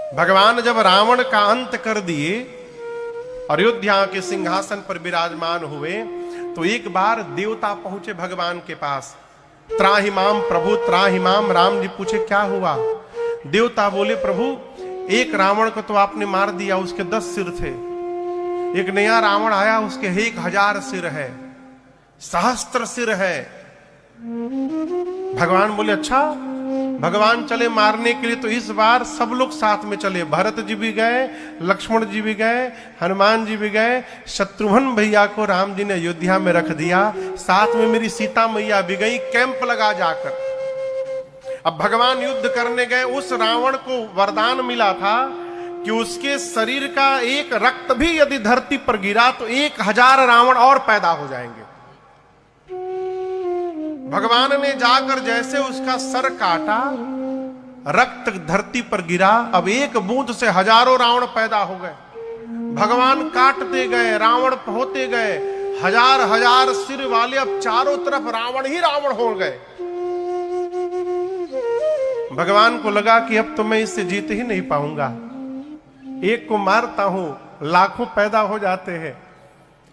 भगवान जब रावण का अंत कर दिए, अयोध्या के सिंहासन पर विराजमान हुए, तो एक बार देवता पहुंचे भगवान के पास। त्राहिमाम प्रभु त्राहिमाम। राम जी पूछे क्या हुआ? देवता बोले प्रभु एक रावण को तो आपने मार दिया, उसके 10 सिर थे। एक नया रावण आया, उसके 1000 सिर है, सहस्त्र सिर है। भगवान बोले अच्छा। भगवान चले मारने के लिए, तो इस बार सब लोग साथ में चले। भरत जी भी गए, लक्ष्मण जी भी गए, हनुमान जी भी गए। शत्रुघ्न भैया को राम जी ने अयोध्या में रख दिया, साथ में मेरी सीता मैया भी गई कैंप लगा जाकर। अब भगवान युद्ध करने गए। उस रावण को वरदान मिला था कि उसके शरीर का एक रक्त भी यदि धरती पर गिरा तो 1000 रावण और पैदा हो जाएंगे। भगवान ने जाकर जैसे उसका सर काटा, रक्त धरती पर गिरा। अब एक बूंद से हजारों रावण पैदा हो गए। भगवान काटते गए, रावण होते गए, 1000 सिर वाले अब चारों तरफ रावण ही रावण हो गए। भगवान को लगा कि अब तो मैं इससे जीत ही नहीं पाऊंगा। एक को मारता हूं, लाखों पैदा हो जाते हैं।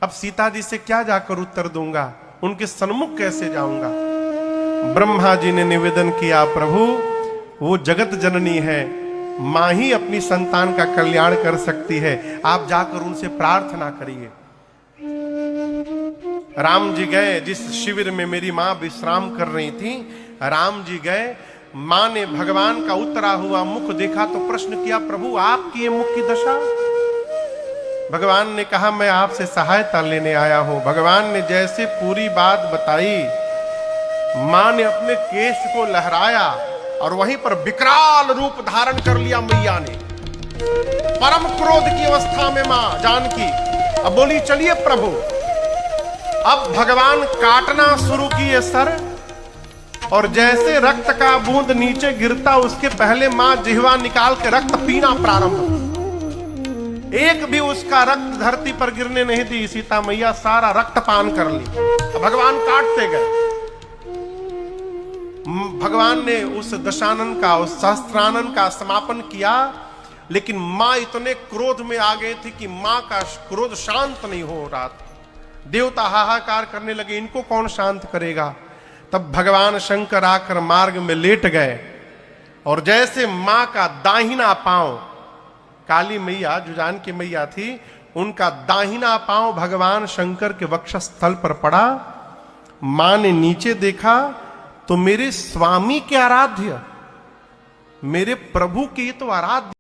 अब सीता जी से क्या जाकर उत्तर दूंगा, उनके सन्मुख कैसे जाऊंगा? ब्रह्मा जी ने निवेदन किया प्रभु वो जगत जननी है, मां ही अपनी संतान का कल्याण कर सकती है, आप जाकर उनसे प्रार्थना करिए। राम जी गए, जिस शिविर में मेरी मां विश्राम कर रही थी, राम जी गए। मां ने भगवान का उतरा हुआ मुख देखा तो प्रश्न किया प्रभु आपकी ये मुख की दशा? भगवान ने कहा मैं आपसे सहायता लेने आया हूं। भगवान ने जैसे पूरी बात बताई, मां ने अपने केश को लहराया और वहीं पर विकराल रूप धारण कर लिया मैया ने। परम क्रोध की अवस्था में मां जानकी अब बोली चलिए प्रभु। अब भगवान काटना शुरू किए सर, और जैसे रक्त का बूंद नीचे गिरता उसके पहले मां जिह्वा निकाल के रक्त पीना प्रारंभ। एक भी उसका रक्त धरती पर गिरने नहीं दी सीता मैया, सारा रक्त पान कर ली। भगवान काटते गए। भगवान ने उस दशानन का, उस सहस्त्रानन का समापन किया, लेकिन मां इतने क्रोध में आ गई थी कि मां का क्रोध शांत नहीं हो रहा था। देवता हाहाकार करने लगे, इनको कौन शांत करेगा? तब भगवान शंकर आकर मार्ग में लेट गए, और जैसे मां का दाहिना पांव, काली मैया जो जानकी मैया थी, उनका दाहिना पांव भगवान शंकर के वक्षस्थल पर पड़ा। मां ने नीचे देखा तो मेरे स्वामी के आराध्य, मेरे प्रभु के तो आराध्य